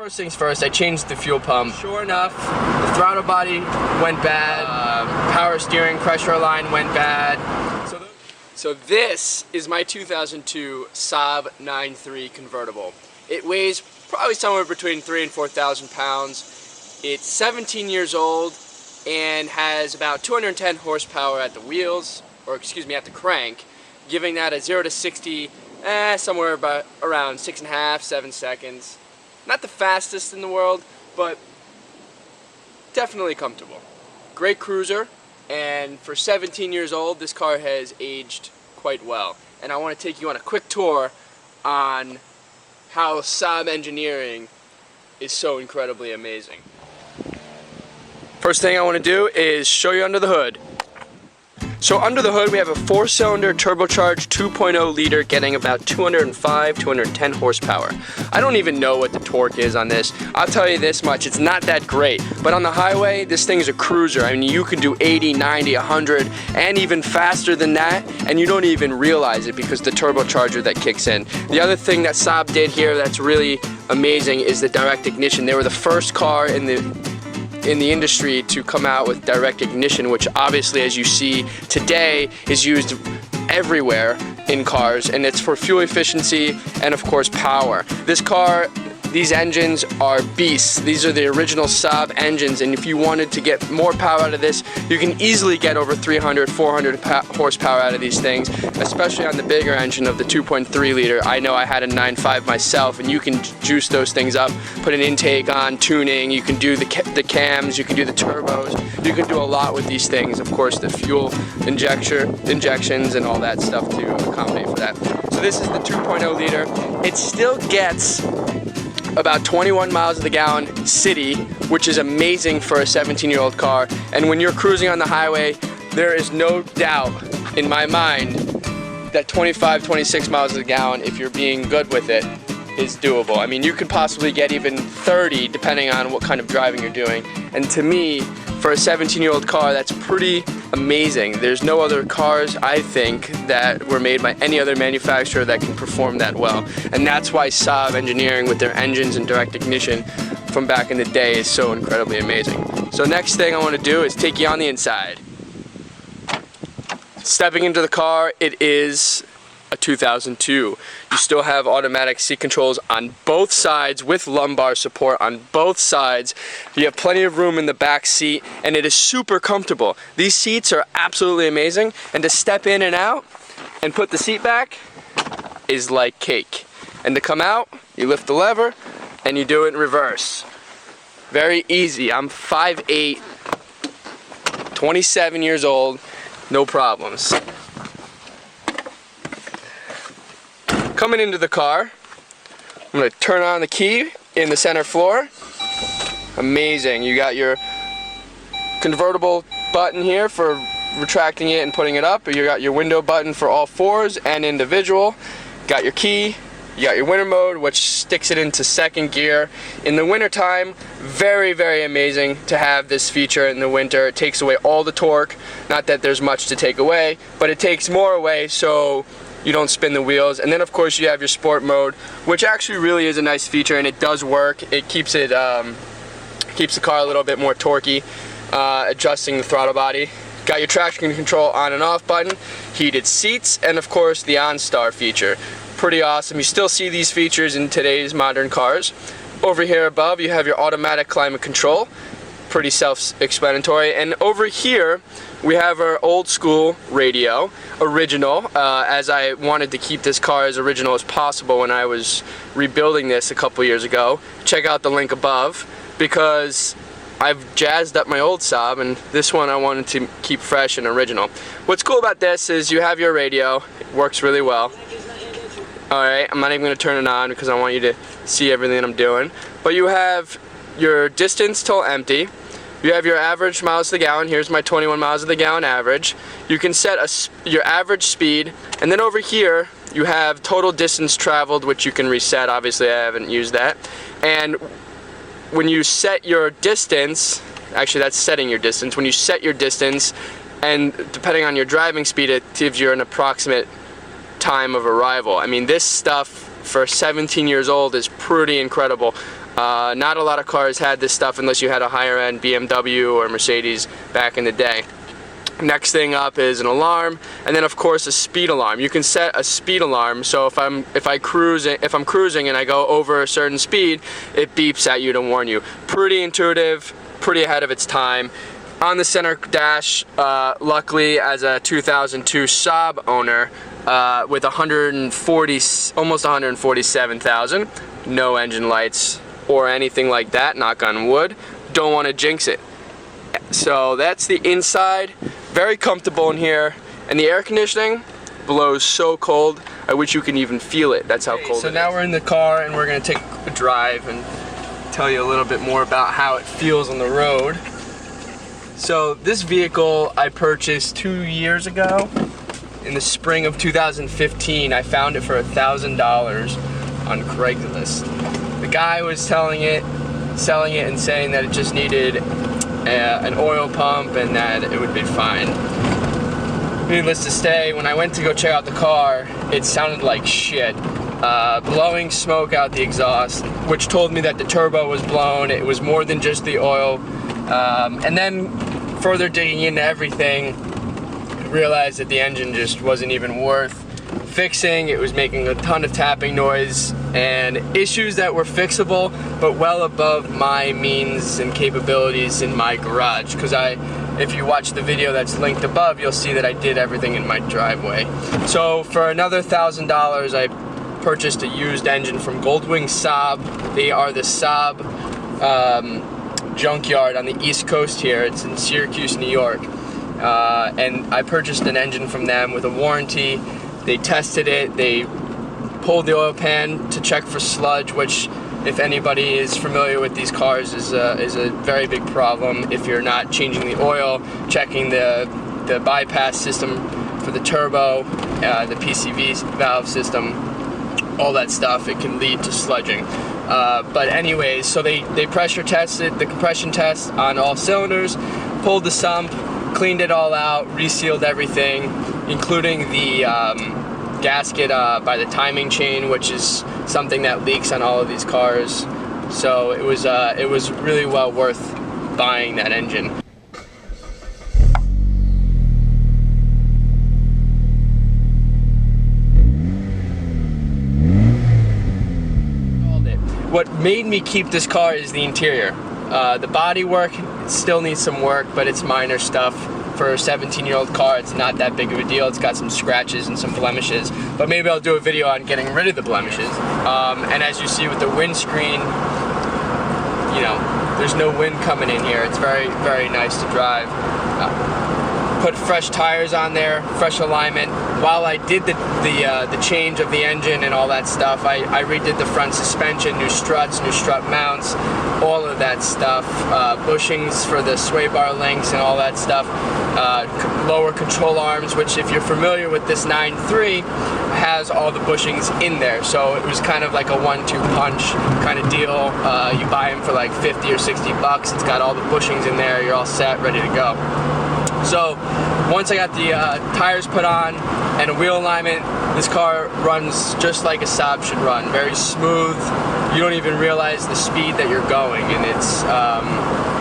First things first, I changed the fuel pump. Sure enough, the throttle body went bad, power steering pressure line went bad. So this is my 2002 Saab 9.3 convertible. It weighs probably somewhere between 3,000 and 4,000 pounds. It's 17 years old and has about 210 horsepower at the wheels, or excuse me, at the crank, giving that a 0 to 60 somewhere about around 6.5, 7 seconds. Not the fastest in the world, but definitely comfortable. Great cruiser, and for 17 years old, this car has aged quite well. And I want to take you on a quick tour on how Saab engineering is so incredibly amazing. First thing I want to do is show you under the hood. So under the hood we have a 4-cylinder turbocharged 2.0 liter getting about 205, 210 horsepower. I don't even know what the torque is on this. I'll tell you this much, it's not that great. But on the highway, this thing's a cruiser. I mean, you can do 80, 90, 100, and even faster than that, and you don't even realize it because the turbocharger that kicks in. The other thing that Saab did here that's really amazing is the direct ignition. They were the first car in the industry to come out with direct ignition, which obviously, as you see today, is used everywhere in cars, and it's for fuel efficiency and of course power. This car, these engines are beasts. These are the original Saab engines, and if you wanted to get more power out of this, you can easily get over 300, 400 horsepower out of these things, especially on the bigger engine of the 2.3 liter. I know I had a 9.5 myself, and you can juice those things up, put an intake on, tuning, you can do the cams, you can do the turbos, you can do a lot with these things. Of course, the fuel injections and all that stuff to accommodate for that. So this is the 2.0 liter. It still gets about 21 miles to the gallon city, which is amazing for a 17-year-old car. And when you're cruising on the highway, there is no doubt in my mind that 25, 26 miles to the gallon, if you're being good with it, is doable. I mean, you could possibly get even 30 depending on what kind of driving you're doing. And to me, for a 17-year-old car, that's pretty amazing. There's no other cars, I think, that were made by any other manufacturer that can perform that well. And that's why Saab engineering with their engines and direct ignition from back in the day is so incredibly amazing. So next thing I want to do is take you on the inside. Stepping into the car, it is a 2002. You still have automatic seat controls on both sides with lumbar support on both sides. You have plenty of room in the back seat, and it is super comfortable. These seats are absolutely amazing, and to step in and out and put the seat back is like cake. And to come out, you lift the lever and you do it in reverse. Very easy. I'm 5'8", 27 years old, no problems. Coming into the car, I'm going to turn on the key in the center floor. Amazing. You got your convertible button here for retracting it and putting it up. You got your window button for all fours and individual. Got your key. You got your winter mode, which sticks it into second gear. In the winter time, very, very amazing to have this feature in the winter. It takes away all the torque. Not that there's much to take away, but it takes more away so you don't spin the wheels. And then of course you have your sport mode, which actually really is a nice feature, and it does work. It keeps it keeps the car a little bit more torquey, adjusting the throttle body. Got your traction control on and off button, heated seats, and of course the OnStar feature. Pretty awesome. You still see these features in today's modern cars. Over here above you have your automatic climate control. Pretty self-explanatory. And over here we have our old school radio, original, as I wanted to keep this car as original as possible when I was rebuilding this a couple years ago. Check out the link above, because I've jazzed up my old Saab, and this one I wanted to keep fresh and original. What's cool about this is you have your radio. It works really well. Alright, I'm not even going to turn it on because I want you to see everything I'm doing. But you have your distance till empty. You have your average miles to the gallon. Here's my 21 miles to the gallon average. You can set your average speed, and then over here you have total distance traveled, which you can reset. Obviously I haven't used that. And when you set your distance, actually that's setting your distance, when you set your distance, and depending on your driving speed, it gives you an approximate time of arrival. I mean, this stuff for 17 years old is pretty incredible. Not a lot of cars had this stuff unless you had a higher end BMW or Mercedes back in the day. Next thing up is an alarm, and then of course a speed alarm. You can set a speed alarm, so if I'm cruising and I go over a certain speed, it beeps at you to warn you. Pretty intuitive, pretty ahead of its time. On the center dash, luckily as a 2002 Saab owner with almost 147,000, no engine lights or anything like that, knock on wood. Don't want to jinx it. So that's the inside. Very comfortable in here, and the air conditioning blows so cold I wish you can even feel it. That's how cold it is. So now we're in the car and we're going to take a drive and tell you a little bit more about how it feels on the road. So this vehicle I purchased 2 years ago. In the spring of 2015, I found it for $1,000 on Craigslist. The guy was selling it and saying that it just needed an oil pump and that it would be fine. Needless to say, when I went to go check out the car, it sounded like shit. Blowing smoke out the exhaust, which told me that the turbo was blown. It was more than just the oil. And then further digging into everything, I realized that the engine just wasn't even worth fixing. It was making a ton of tapping noise and issues that were fixable, but well above my means and capabilities in my garage. Because if you watch the video that's linked above, you'll see that I did everything in my driveway. So for another $1,000, I purchased a used engine from Goldwing Saab. They are the Saab junkyard on the East Coast here. It's in Syracuse, New York. And I purchased an engine from them with a warranty. They tested it, they pulled the oil pan to check for sludge, which, if anybody is familiar with these cars, is a very big problem. If you're not changing the oil, checking the bypass system for the turbo, the PCV valve system, all that stuff, it can lead to sludging. But anyways, so they pressure tested the compression test on all cylinders, pulled the sump, cleaned it all out, resealed everything, including the gasket by the timing chain, which is something that leaks on all of these cars. So it was really well worth buying that engine. What made me keep this car is the interior. The bodywork still needs some work, but it's minor stuff. For a 17-year-old car, it's not that big of a deal. It's got some scratches and some blemishes, but maybe I'll do a video on getting rid of the blemishes. And as you see with the windscreen, you know, there's no wind coming in here. It's very, very nice to drive. Put fresh tires on there, fresh alignment. While I did the change of the engine and all that stuff, I redid the front suspension, new struts, new strut mounts, all of that stuff, bushings for the sway bar links and all that stuff, lower control arms, which if you're familiar with this 9.3, has all the bushings in there. So it was kind of like a 1-2 punch kind of deal. You buy them for like 50 or 60 bucks. It's got all the bushings in there. You're all set, ready to go. So once I got the tires put on and a wheel alignment, this car runs just like a Saab should run. Very smooth. You don't even realize the speed that you're going, and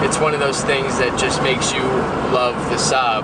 it's one of those things that just makes you love the Saab.